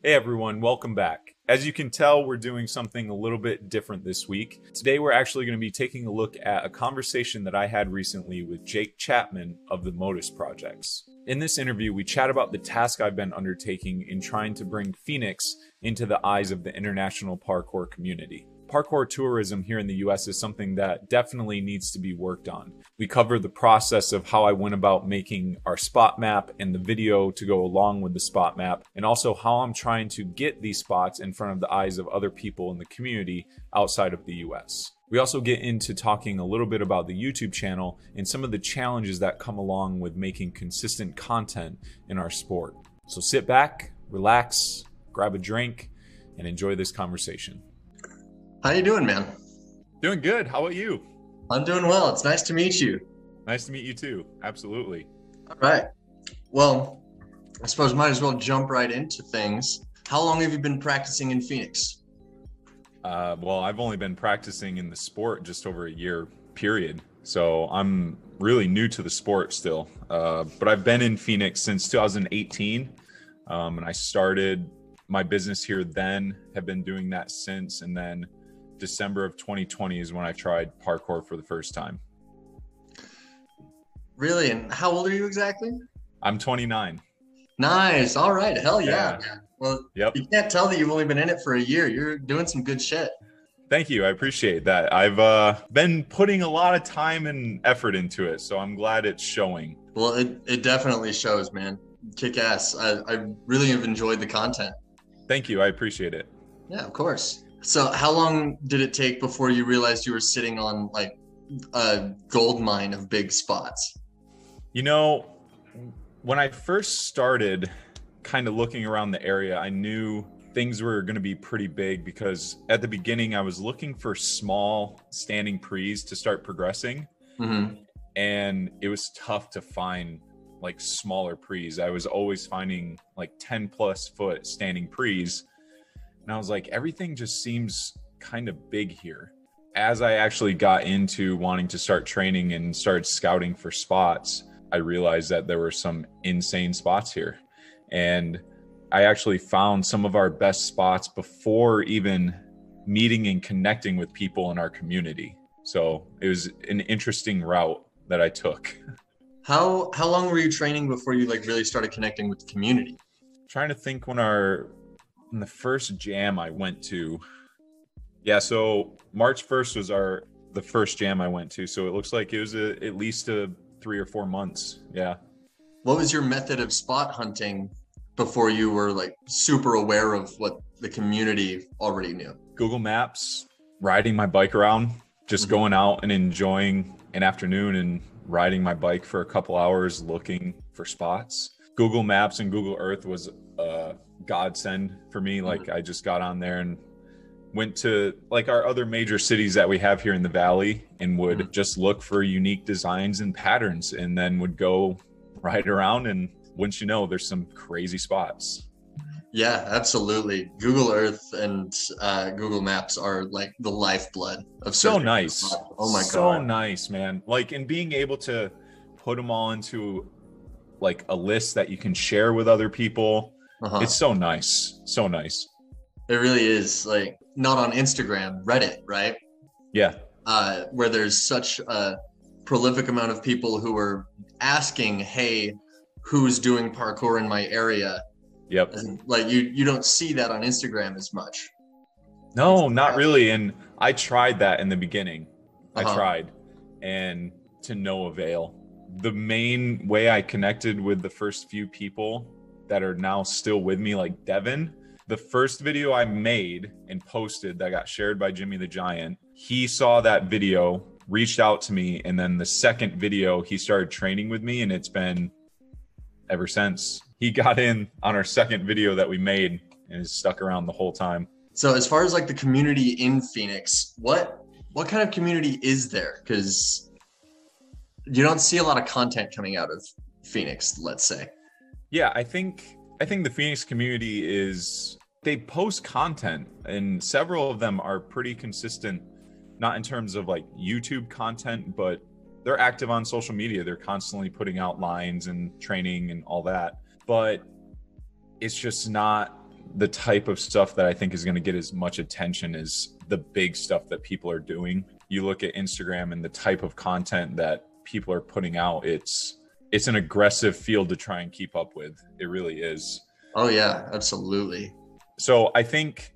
Hey everyone, welcome back. As you can tell, we're doing something a little bit different this week. Today, we're actually going to be taking a look at a conversation that I had recently with Jake Chapman of the Motus projects. In this interview, we chat about the task I've been undertaking in trying to bring Phoenix into the eyes of the international parkour community. Parkour tourism here in the US is something that definitely needs to be worked on. We cover the process of how I went about making our spot map and the video to go along with the spot map, and also how I'm trying to get these spots in front of the eyes of other people in the community outside of the US. We also get into talking a little bit about the YouTube channel and some of the challenges that come along with making consistent content in our sport. So sit back, relax, grab a drink, and enjoy this conversation. How you doing, man? Doing good. How about you? I'm doing well. It's nice to meet you. Nice to meet you too. Absolutely. All right. Well, I suppose might as well jump right into things. How long have you been practicing in Phoenix? Well, I've only been practicing in the sport just over a year period. So I'm really new to the sport still. But I've been in Phoenix since 2018. And I started my business here then, have been doing that since. And then December of 2020 is when I tried parkour for the first time. Really? And how old are you exactly? I'm 29. Nice. All right. Hell Yeah. yeah, man. Well, Yep. you can't tell that you've only been in it for a year. You're doing some good shit. Thank you. I appreciate that. I've been putting a lot of time and effort into it, so I'm glad it's showing. Well, it definitely shows, man. Kick ass. I really have enjoyed the content. Thank you. I appreciate it. Yeah, of course. So how long did it take before you realized you were sitting on like a gold mine of big spots? You know, when I first started kind of looking around the area, I knew things were going to be pretty big because at the beginning I was looking for small standing prees to start progressing. Mm-hmm. And it was tough to find like smaller prees. I was always finding like 10 plus foot standing prees. And I was like, everything just seems kind of big here. As I actually got into wanting to start training and started scouting for spots, I realized that there were some insane spots here. And I actually found some of our best spots before even meeting and connecting with people in our community. So it was an interesting route that I took. How long were you training before you like really started connecting with the community? Trying to think when the first jam I went to. Yeah, so March 1st was the first jam I went to. So it looks like it was at least 3 or 4 months. Yeah. What was your method of spot hunting before you were like super aware of what the community already knew? Google Maps, riding my bike around, just going out and enjoying an afternoon and riding my bike for a couple hours looking for spots. Google Maps and Google Earth was a godsend for me. Like I just got on there and went to like our other major cities that we have here in the valley and would just look for unique designs and patterns, and then would go ride around, and once you know, there's some crazy spots. Yeah, absolutely. Google Earth and Google Maps are like the lifeblood of So surfing. nice. Oh my So God. nice, man. Like, and being able to put them all into like a list that you can share with other people. Uh-huh. It's so nice. So nice. It really is. Like not on Instagram, Reddit, right? Yeah. Where there's such a prolific amount of people who are asking, hey, who's doing parkour in my area? Yep. And, like you don't see that on Instagram as much. No, not really. And I tried that in the beginning. I Uh-huh. tried, and to no avail. The main way I connected with the first few people that are now still with me, like Devin, the first video I made and posted that got shared by Jimmy the Giant, he saw that video, reached out to me, and then the second video he started training with me, and it's been ever since. He got in on our second video that we made and is stuck around the whole time. So as far as like the community in Phoenix, what kind of community is there? Because you don't see a lot of content coming out of Phoenix, let's say. Yeah, I think the Phoenix community they post content, and several of them are pretty consistent, not in terms of like YouTube content, but they're active on social media. They're constantly putting out lines and training and all that. But it's just not the type of stuff that I think is going to get as much attention as the big stuff that people are doing. You look at Instagram and the type of content that people are putting out, it's an aggressive field to try and keep up with. It really is. Oh yeah, absolutely. So I think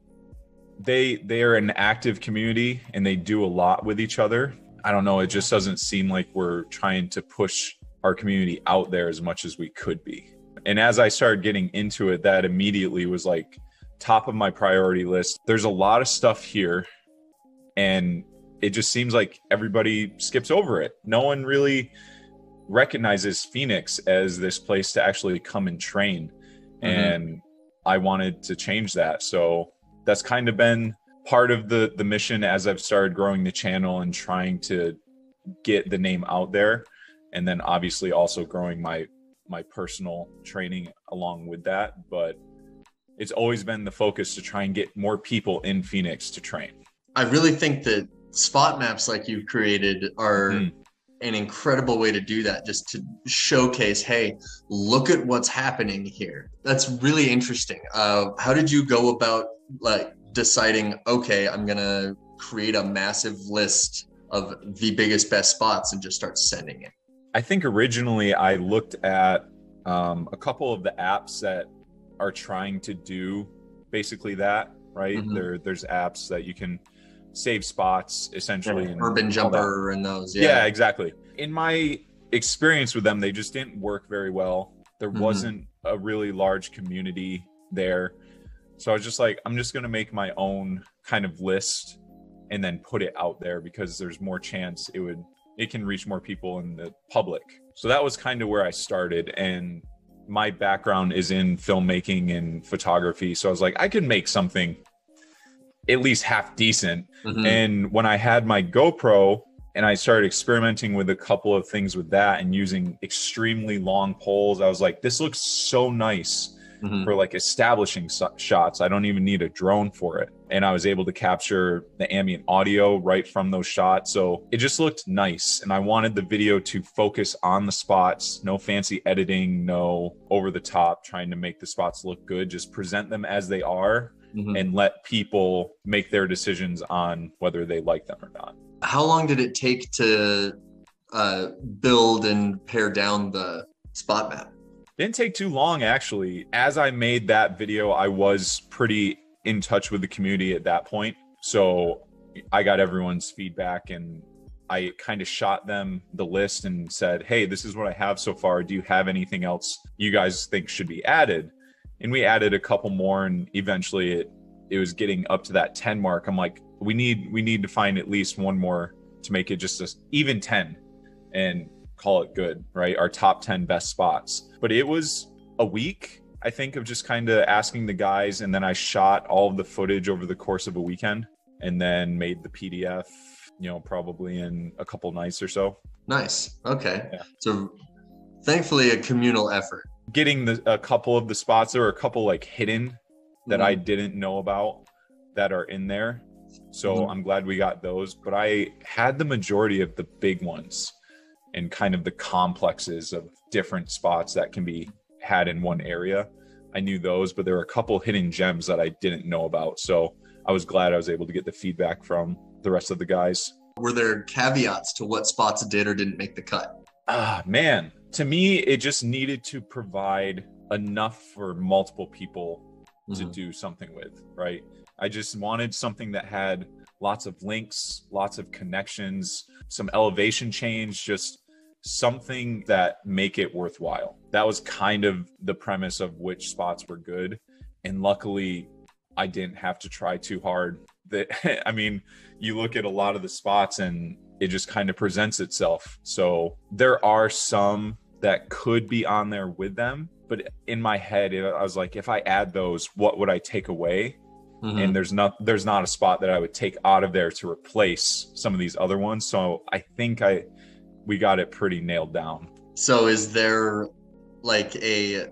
they are an active community and they do a lot with each other. I don't know, it just doesn't seem like we're trying to push our community out there as much as we could be. And as I started getting into it, that immediately was like top of my priority list. There's a lot of stuff here and it just seems like everybody skips over it. No one really recognizes Phoenix as this place to actually come and train. And I wanted to change that. So that's kind of been part of the mission as I've started growing the channel and trying to get the name out there. And then obviously also growing my personal training along with that. But it's always been the focus to try and get more people in Phoenix to train. I really think that spot maps like you've created are an incredible way to do that, just to showcase, hey, look at what's happening here. That's really interesting. How did you go about like deciding, okay, I'm gonna create a massive list of the biggest, best spots and just start sending it? I think originally I looked at a couple of the apps that are trying to do basically that, right? There's apps that you can save spots essentially. Yeah, Urban Jumper and those. Yeah, exactly. In my experience with them, they just didn't work very well. There wasn't a really large community there. So I was just like, I'm just going to make my own kind of list and then put it out there because there's more chance it can reach more people in the public. So that was kind of where I started. And my background is in filmmaking and photography. So I was like, I could make something at least half decent. And when I had my GoPro and I started experimenting with a couple of things with that and using extremely long poles, I was like, this looks so nice for like establishing shots. I don't even need a drone for it. And I was able to capture the ambient audio right from those shots. So it just looked nice. And I wanted the video to focus on the spots, no fancy editing, no over the top, trying to make the spots look good, just present them as they are. And let people make their decisions on whether they like them or not. How long did it take to build and pare down the spot map? Didn't take too long, actually. As I made that video, I was pretty in touch with the community at that point. So I got everyone's feedback and I kind of shot them the list and said, hey, this is what I have so far. Do you have anything else you guys think should be added? And we added a couple more, and eventually it was getting up to that 10 mark. I'm like, we need to find at least one more to make it just even 10 and call it good, right? Our top 10 best spots. But it was a week, I think, of just kind of asking the guys. And then I shot all of the footage over the course of a weekend and then made the PDF, probably in a couple nights or so. Nice. Okay. Yeah. So thankfully a communal effort. Getting a couple of the spots, there were a couple like hidden that I didn't know about that are in there. So I'm glad we got those, but I had the majority of the big ones and kind of the complexes of different spots that can be had in one area. I knew those, but there were a couple hidden gems that I didn't know about. So I was glad I was able to get the feedback from the rest of the guys. Were there caveats to what spots did or didn't make the cut? Man, to me, it just needed to provide enough for multiple people to do something with, right? I just wanted something that had lots of links, lots of connections, some elevation change, just something that make it worthwhile. That was kind of the premise of which spots were good. And luckily, I didn't have to try too hard. I mean, you look at a lot of the spots and it just kind of presents itself. So there are some that could be on there with them. But in my head, I was like, if I add those, what would I take away? And there's not a spot that I would take out of there to replace some of these other ones. So I think we got it pretty nailed down. So is there like a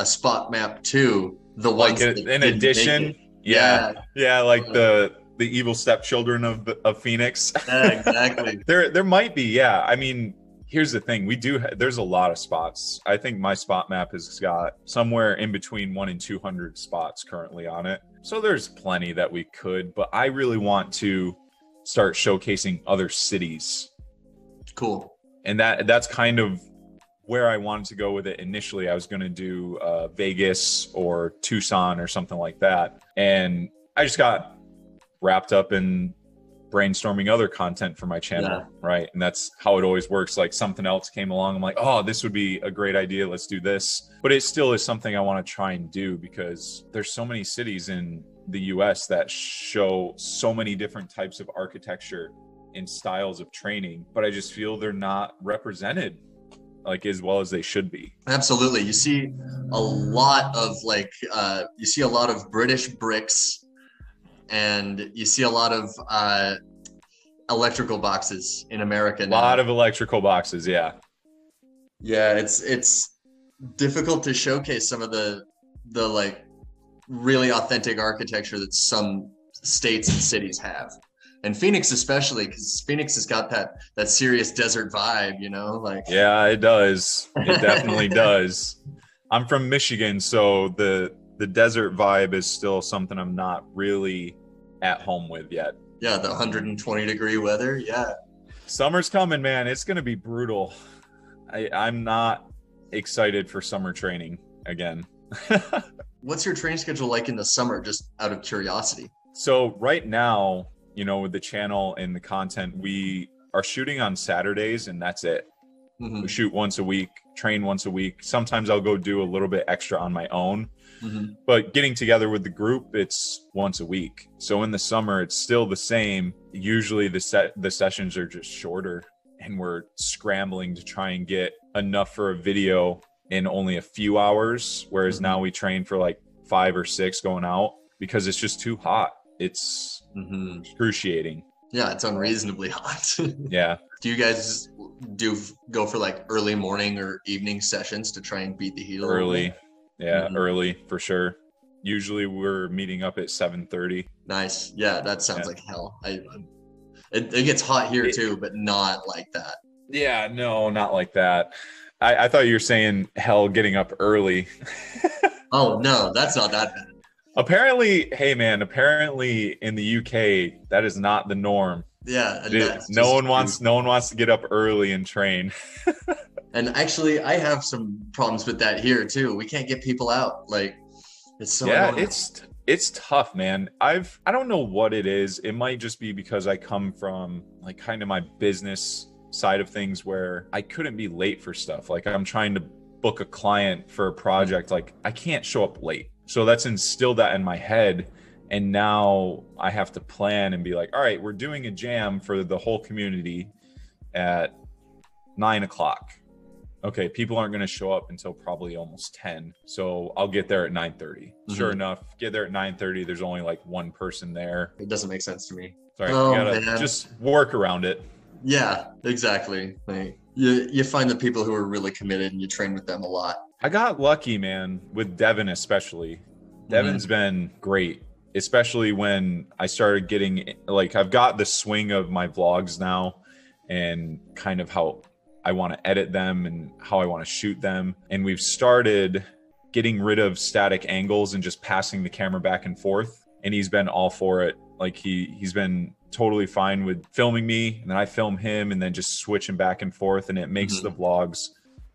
spot map too? The ones like in addition? Yeah. Like the evil stepchildren of Phoenix. Yeah, exactly. There might be. Yeah. I mean, Here's the thing. There's a lot of spots. I think my spot map has got somewhere in between 1 and 200 spots currently on it. So there's plenty that we could, but I really want to start showcasing other cities. Cool. And that's kind of where I wanted to go with it initially. I was going to do Vegas or Tucson or something like that. And I just got wrapped up in brainstorming other content for my channel, right? And that's how it always works. Like something else came along, I'm like, oh, this would be a great idea, let's do this. But it still is something I want to try and do, because there's so many cities in the US that show so many different types of architecture and styles of training, but I just feel they're not represented like as well as they should be. Absolutely. You see a lot of British bricks, and you see a lot of electrical boxes in America now. A lot of electrical boxes, yeah. Yeah, it's difficult to showcase some of the like really authentic architecture that some states and cities have. And Phoenix especially, because Phoenix has got that serious desert vibe, you know? Like, yeah, it does. It definitely does. I'm from Michigan, so the desert vibe is still something I'm not really at home with yet. Yeah, the 120-degree weather. Yeah. Summer's coming, man. It's going to be brutal. I'm not excited for summer training again. What's your training schedule like in the summer, just out of curiosity? So right now, you know, with the channel and the content, we are shooting on Saturdays, and that's it. Mm-hmm. We shoot once a week, train once a week. Sometimes I'll go do a little bit extra on my own. Mm-hmm. But getting together with the group, it's once a week. So in the summer, it's still the same. Usually the sessions are just shorter, and we're scrambling to try and get enough for a video in only a few hours. Whereas mm-hmm. now we train for like 5 or 6 going out, because it's just too hot. It's mm-hmm. excruciating. Yeah, it's unreasonably hot. Yeah. Do you guys go for like early morning or evening sessions to try and beat the heat? Early. Yeah, mm-hmm. early for sure. Usually we're meeting up at 7:30. Nice. Yeah, that sounds like hell. It gets hot here too, but not like that. Yeah, no, not like that. I thought you were saying hell getting up early. Oh, no, that's not that bad. Apparently in the UK, that is not the norm. Yeah. No one wants to get up early and train. And actually, I have some problems with that here too. We can't get people out. Like, it's so annoying. It's tough, man. I don't know what it is. It might just be because I come from like kind of my business side of things, where I couldn't be late for stuff. Like, I'm trying to book a client for a project. Like, I can't show up late. So that's instilled that in my head. And now I have to plan and be like, all right, we're doing a jam for the whole community at 9 o'clock. Okay, people aren't going to show up until probably almost 10. So I'll get there at 9:30. Mm-hmm. Sure enough, get there at 9:30. There's only like one person there. It doesn't make sense to me. Sorry, you gotta just work around it. Yeah, exactly. Like, you find the people who are really committed and you train with them a lot. I got lucky, man, with Devin especially. Devin's been great, especially when I started getting, like, I've got the swing of my vlogs now and kind of how I want to edit them and how I want to shoot them. And we've started getting rid of static angles and just passing the camera back and forth. And he's been all for it. Like, he's been totally fine with filming me, and then I film him, and then just switching back and forth. And it makes the vlogs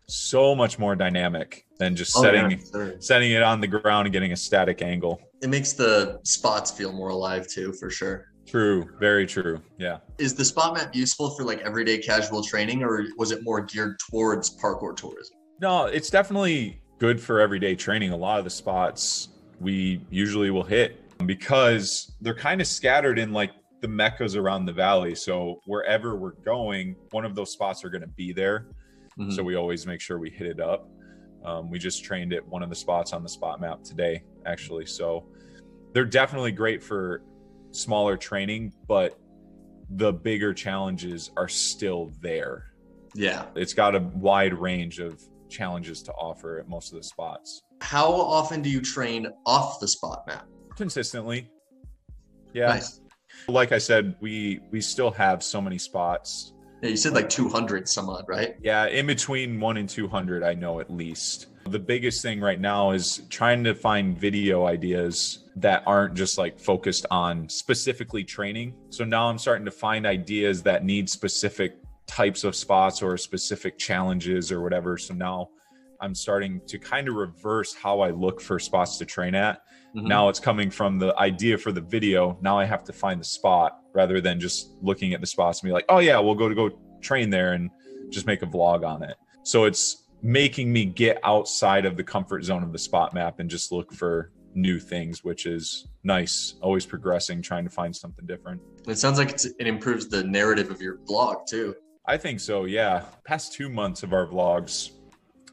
so much more dynamic than just setting it on the ground and getting a static angle. It makes the spots feel more alive too, for sure. True. Very true. Yeah. Is the spot map useful for like everyday casual training, or was it more geared towards parkour tourism? No, it's definitely good for everyday training. A lot of the spots we usually will hit because they're kind of scattered in like the meccas around the valley. So wherever we're going, one of those spots are going to be there. Mm-hmm. So we always make sure we hit it up. We just trained at one of the spots on the spot map today, actually. So they're definitely great for smaller training, but the bigger challenges are still there. Yeah. It's got a wide range of challenges to offer at most of the spots. How often do you train off the spot map? Consistently. Yeah. Nice. Like I said, we still have so many spots. Yeah, you said like 200 some odd, right? Yeah, in between 1 and 200, I know at least. The biggest thing right now is trying to find video ideas that aren't just like focused on specifically training. So now I'm starting to find ideas that need specific types of spots or specific challenges or whatever. So now I'm starting to kind of reverse how I look for spots to train at. Now it's coming from the idea for the video. Now I have to find the spot rather than just looking at the spots and be like, oh yeah, we'll go train there and just make a vlog on it. So it's making me get outside of the comfort zone of the spot map and just look for new things, which is nice. Always progressing, trying to find something different. It sounds like it improves the narrative of your vlog too. I think so, yeah. Past 2 months of our vlogs,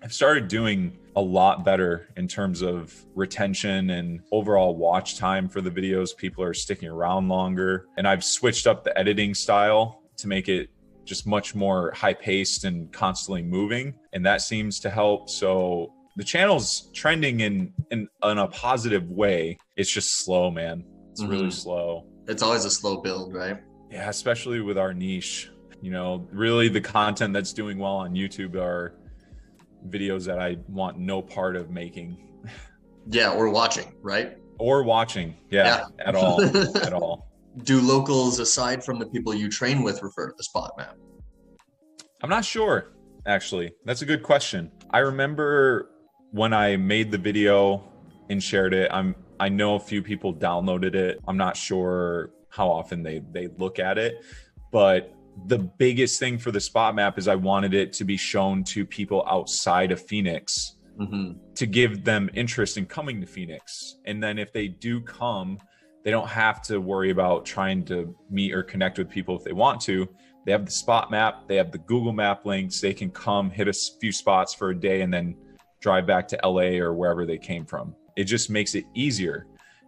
I've started doing a lot better in terms of retention and overall watch time for the videos. People are sticking around longer. And I've switched up the editing style to make it just much more high paced and constantly moving. And that seems to help. So the channel's trending in a positive way. It's just slow, man. It's really slow. It's always a slow build, right? Yeah, especially with our niche. You know, really the content that's doing well on YouTube are videos that I want no part of making. Yeah, or watching, right? Or watching, yeah. At all, at all. Do locals, aside from the people you train with, refer to the spot map? I'm not sure, actually. That's a good question. I remember when I made the video and shared it, I know a few people downloaded it. I'm not sure how often they look at it, but the biggest thing for the spot map is I wanted it to be shown to people outside of Phoenix to give them interest in coming to Phoenix. And then if they do come, they don't have to worry about trying to meet or connect with people if they want to. They have the spot map, they have the Google map links, they can come hit a few spots for a day and then drive back to LA or wherever they came from. It just makes it easier.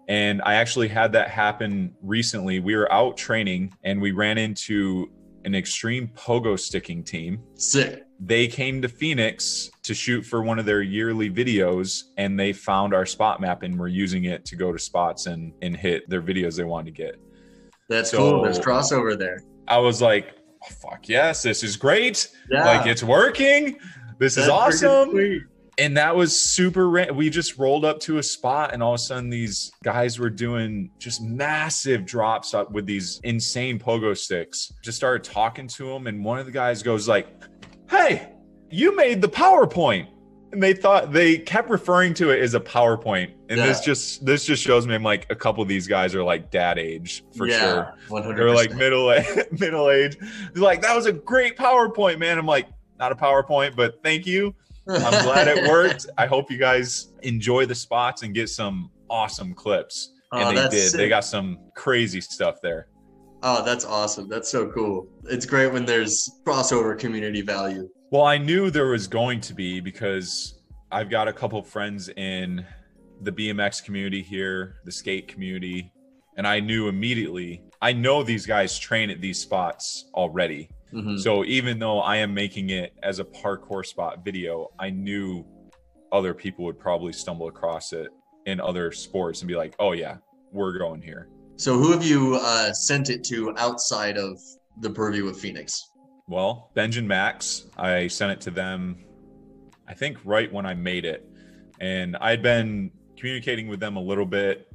And I actually had that happen recently. We were out training and we ran into an extreme pogo sticking team. Sick. They came to Phoenix to shoot for one of their yearly videos and they found our spot map and were using it to go to spots and hit their videos they wanted to get. That's cool. There's crossover there. I was like, oh, fuck yes, this is great. Yeah. Like it's working. This is awesome. And that was super, we just rolled up to a spot and all of a sudden these guys were doing just massive drops up with these insane pogo sticks. Just started talking to them and one of the guys goes like, hey, you made the PowerPoint. And they kept referring to it as a PowerPoint. And this just shows me I'm like, a couple of these guys are like dad age for sure. 100%. They're like middle age. They're like, that was a great PowerPoint, man. I'm like, not a PowerPoint, but thank you. I'm glad it worked. I hope you guys enjoy the spots and get some awesome clips. And they did. Sick. They got some crazy stuff there. Oh, that's awesome. That's so cool. It's great when there's crossover community value. Well, I knew there was going to be because I've got a couple of friends in the BMX community here, the skate community, and I knew immediately, I know these guys train at these spots already. So even though I am making it as a parkour spot video, I knew other people would probably stumble across it in other sports and be like, oh yeah, we're going here. So who have you sent it to outside of the purview of Phoenix? Well, Benj and Max, I sent it to them, I think right when I made it. And I'd been communicating with them a little bit.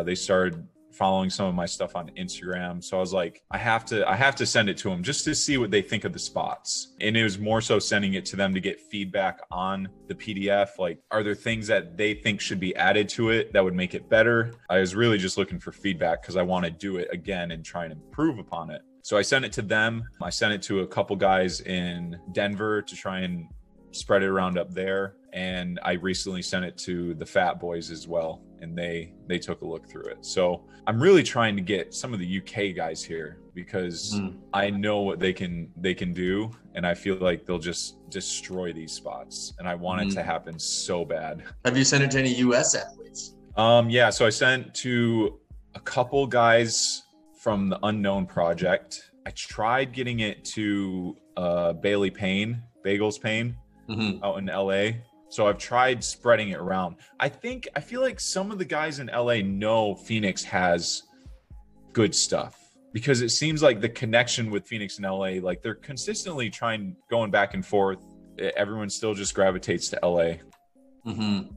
They started following some of my stuff on Instagram. So I was like, I have to send it to them just to see what they think of the spots. And it was more so sending it to them to get feedback on the PDF. Like, are there things that they think should be added to it that would make it better? I was really just looking for feedback because I want to do it again and try and improve upon it. So I sent it to them. I sent it to a couple guys in Denver to try and spread it around up there. And I recently sent it to the Fat Boys as well. And they took a look through it. So I'm really trying to get some of the UK guys here because I know what they can do. And I feel like they'll just destroy these spots. And I want it to happen so bad. Have you sent it to any US athletes? Yeah, so I sent to a couple guys from the Unknown Project. I tried getting it to Bailey Payne, Bagels Payne out in LA. So I've tried spreading it around. I feel like some of the guys in LA know Phoenix has good stuff. because it seems like the connection with Phoenix and LA, like they're consistently going back and forth. Everyone still just gravitates to LA. Mm-hmm.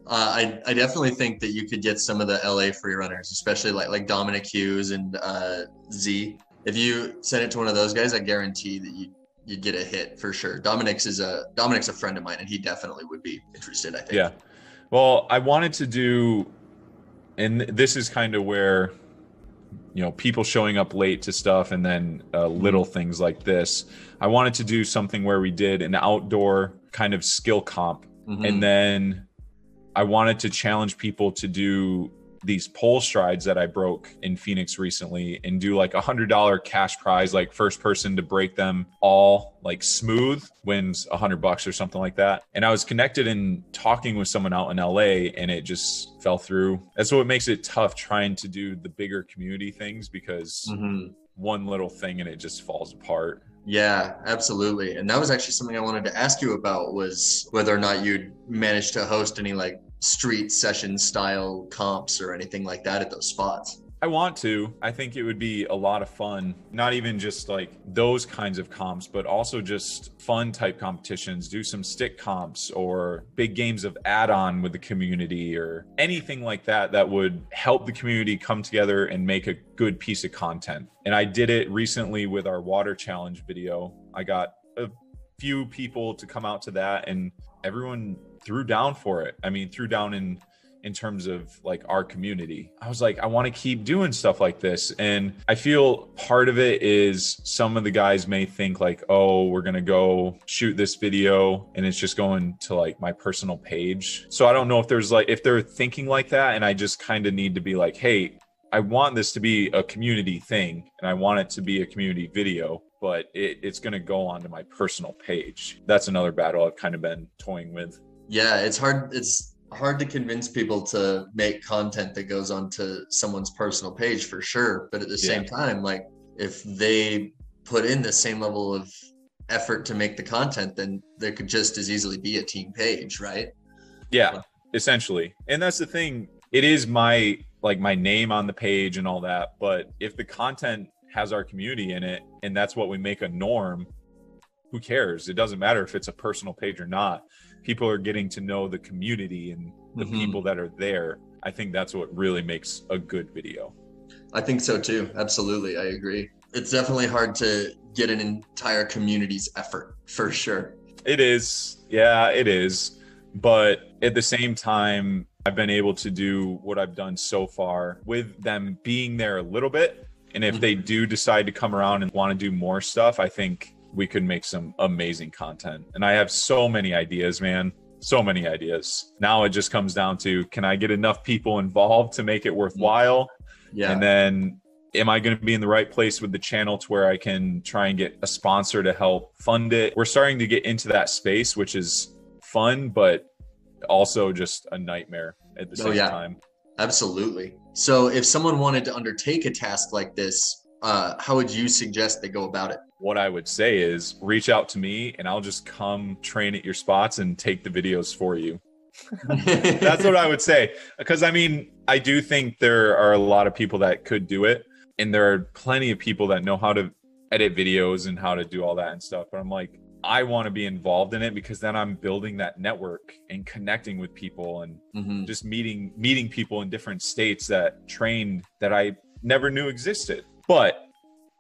I definitely think that you could get some of the LA free runners, especially like Dominic Hughes and Z. If you send it to one of those guys, I guarantee that you'd get a hit for sure. Dominic's a friend of mine, and he definitely would be interested, I think. Yeah. Well, I wanted to do, and this is kind of where, people showing up late to stuff, and then little things like this. I wanted to do something where we did an outdoor kind of skill comp, and then I wanted to challenge people to do these pole strides that I broke in Phoenix recently and do like $100 cash prize, like first person to break them all like smooth wins $100 or something like that. And I was connected and talking with someone out in LA, and it just fell through. That's what makes it tough trying to do the bigger community things, because one little thing and it just falls apart. Yeah, absolutely. And that was actually something I wanted to ask you about, was whether or not you'd managed to host any like street session style comps or anything like that at those spots. I want to. I think it would be a lot of fun. Not even just like those kinds of comps, but also just fun type competitions. Do some stick comps or big games of add-on with the community, or anything like that that would help the community come together and make a good piece of content. And I did it recently with our water challenge video. I got a few people to come out to that, and everyone threw down for it. I mean, threw down in terms of like our community. I was like, I want to keep doing stuff like this. And I feel part of it is some of the guys may think like, oh, we're going to go shoot this video and it's just going to like my personal page. So I don't know if they're thinking like that. And I just kind of need to be like, hey, I want this to be a community thing, and I want it to be a community video, but it's going to go onto my personal page. That's another battle I've kind of been toying with. Yeah, it's hard to convince people to make content that goes onto someone's personal page, for sure. But at the same time, like if they put in the same level of effort to make the content, then there could just as easily be a team page, right? Yeah, essentially. And that's the thing. It is my name on the page and all that. But if the content has our community in it, and that's what we make a norm, who cares? It doesn't matter if it's a personal page or not. People are getting to know the community and the people that are there. I think that's what really makes a good video. I think so too. Absolutely. I agree. It's definitely hard to get an entire community's effort, for sure. It is. Yeah, it is. But at the same time, I've been able to do what I've done so far with them being there a little bit. And if they do decide to come around and want to do more stuff, I think we could make some amazing content. And I have so many ideas, man. So many ideas. Now it just comes down to, can I get enough people involved to make it worthwhile? Yeah. And then am I going to be in the right place with the channel to where I can try and get a sponsor to help fund it? We're starting to get into that space, which is fun, but also just a nightmare at the same time. Absolutely. So if someone wanted to undertake a task like this, how would you suggest they go about it? What I would say is reach out to me and I'll just come train at your spots and take the videos for you. That's what I would say. Because I mean, I do think there are a lot of people that could do it. And there are plenty of people that know how to edit videos and how to do all that and stuff. But I'm like, I want to be involved in it, because then I'm building that network and connecting with people and just meeting people in different states that trained that I never knew existed. But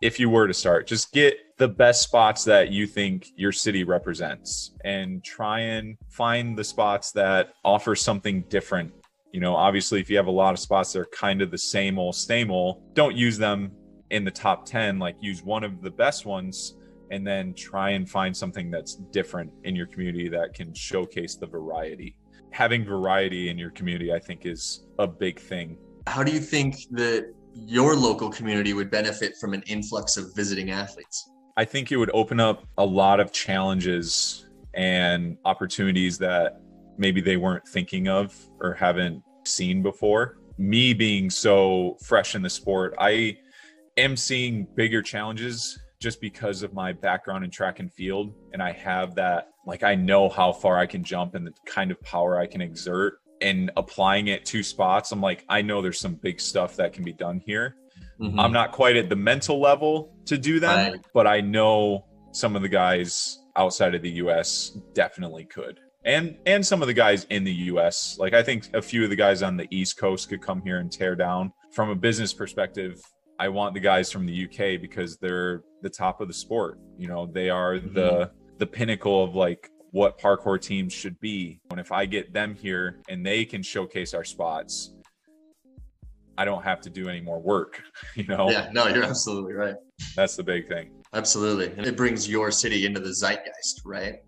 if you were to start, just get the best spots that you think your city represents and try and find the spots that offer something different. You know, obviously, if you have a lot of spots that are kind of the same old, don't use them in the top 10. Like, use one of the best ones and then try and find something that's different in your community that can showcase the variety. Having variety in your community, I think, is a big thing. How do you think that your local community would benefit from an influx of visiting athletes? I think it would open up a lot of challenges and opportunities that maybe they weren't thinking of or haven't seen before. Me being so fresh in the sport, I am seeing bigger challenges just because of my background in track and field. And I have that, like, I know how far I can jump and the kind of power I can exert. And applying it to spots, I'm like, I know there's some big stuff that can be done here. I'm not quite at the mental level to do them, but I know some of the guys outside of the US definitely could. And some of the guys in the US, like I think a few of the guys on the East Coast could come here and tear down. From a business perspective, I want the guys from the UK because they're the top of the sport. You know, they are the pinnacle of like what parkour teams should be. And if I get them here and they can showcase our spots, I don't have to do any more work, you know? Yeah, no, you're absolutely right. That's the big thing. Absolutely. And it brings your city into the zeitgeist, right?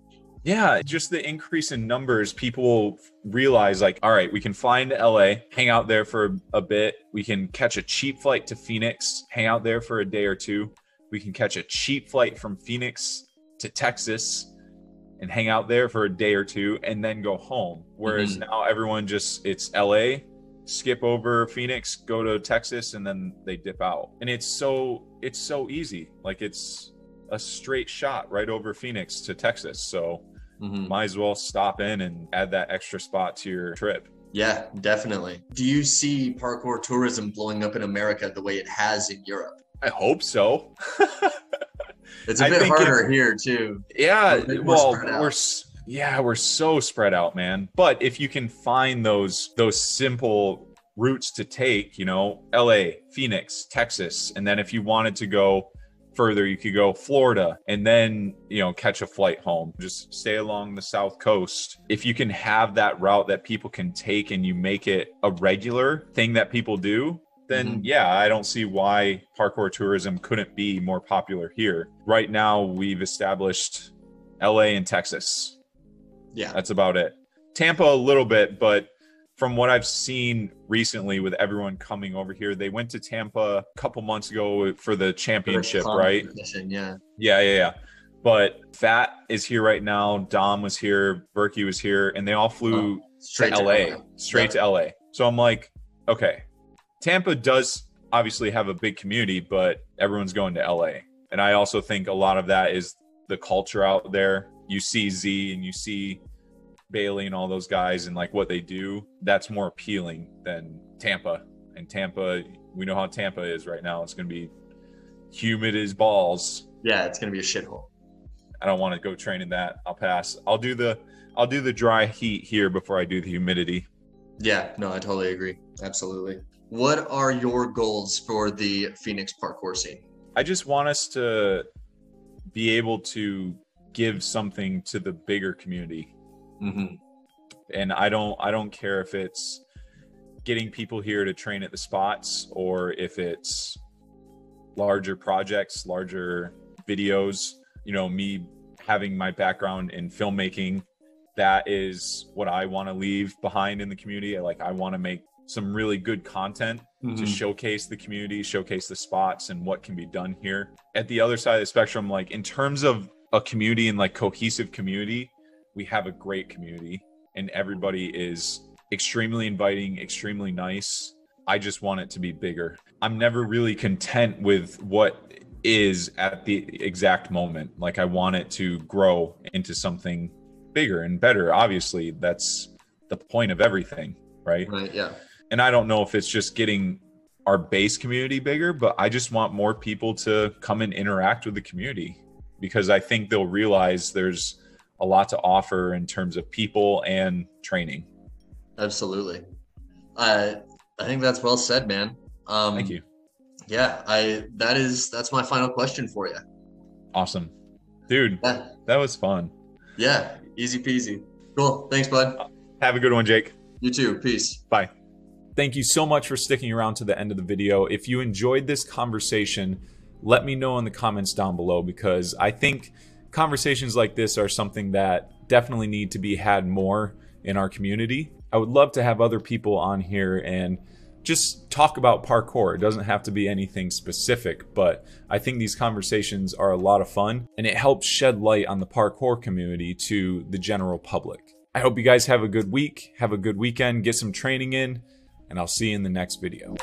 Yeah, just the increase in numbers, people will realize like, all right, we can fly into LA, hang out there for a bit. We can catch a cheap flight to Phoenix, hang out there for a day or two. We can catch a cheap flight from Phoenix to Texas and hang out there for a day or two and then go home. Whereas now everyone just, it's LA, skip over Phoenix, go to Texas, and then they dip out. And it's so easy. Like it's a straight shot right over Phoenix to Texas. So might as well stop in and add that extra spot to your trip. Yeah, definitely. Do you see parkour tourism blowing up in America the way it has in Europe? I hope so. It's a bit harder here too. Yeah, well, we're so spread out, man. But if you can find those simple routes to take, you know, LA, Phoenix, Texas, and then if you wanted to go further, you could go Florida and then, you know, catch a flight home. Just stay along the South Coast. If you can have that route that people can take and you make it a regular thing that people do, then yeah, I don't see why parkour tourism couldn't be more popular here. Right now, we've established LA and Texas. Yeah, that's about it. Tampa a little bit, but from what I've seen recently with everyone coming over here, they went to Tampa a couple months ago for the championship, right? Yeah. But Fat is here right now. Dom was here. Berkey was here. And they all flew to LA, straight to LA. So I'm like, okay, Tampa does obviously have a big community, but everyone's going to LA. And I also think a lot of that is the culture out there. You see Z and you see Bailey and all those guys and like what they do, that's more appealing than Tampa. And Tampa, we know how Tampa is right now. It's going to be humid as balls. Yeah, it's going to be a shithole. I don't want to go train in that. I'll pass. I'll do the dry heat here before I do the humidity. Yeah, no, I totally agree. Absolutely. What are your goals for the Phoenix parkour scene? I just want us to be able to give something to the bigger community. And I don't care if it's getting people here to train at the spots or if it's larger projects, larger videos. You know, me having my background in filmmaking, that is what I want to leave behind in the community. I want to make some really good content to showcase the community, showcase the spots and what can be done here. At the other side of the spectrum, like in terms of a community and like cohesive community, we have a great community and everybody is extremely inviting, extremely nice. I just want it to be bigger. I'm never really content with what is at the exact moment. Like I want it to grow into something bigger and better. Obviously, that's the point of everything, right? Right, yeah. And I don't know if it's just getting our base community bigger, but I just want more people to come and interact with the community because I think they'll realize there's a lot to offer in terms of people and training. Absolutely. I think that's well said, man. Thank you. Yeah, that's my final question for you. Awesome. Dude, that was fun. Yeah, easy peasy. Cool. Thanks, bud. Have a good one, Jake. You too. Peace. Bye. Thank you so much for sticking around to the end of the video. If you enjoyed this conversation, let me know in the comments down below because I think conversations like this are something that definitely need to be had more in our community. I would love to have other people on here and just talk about parkour. It doesn't have to be anything specific, but I think these conversations are a lot of fun and it helps shed light on the parkour community to the general public. I hope you guys have a good week, have a good weekend, get some training in, and I'll see you in the next video.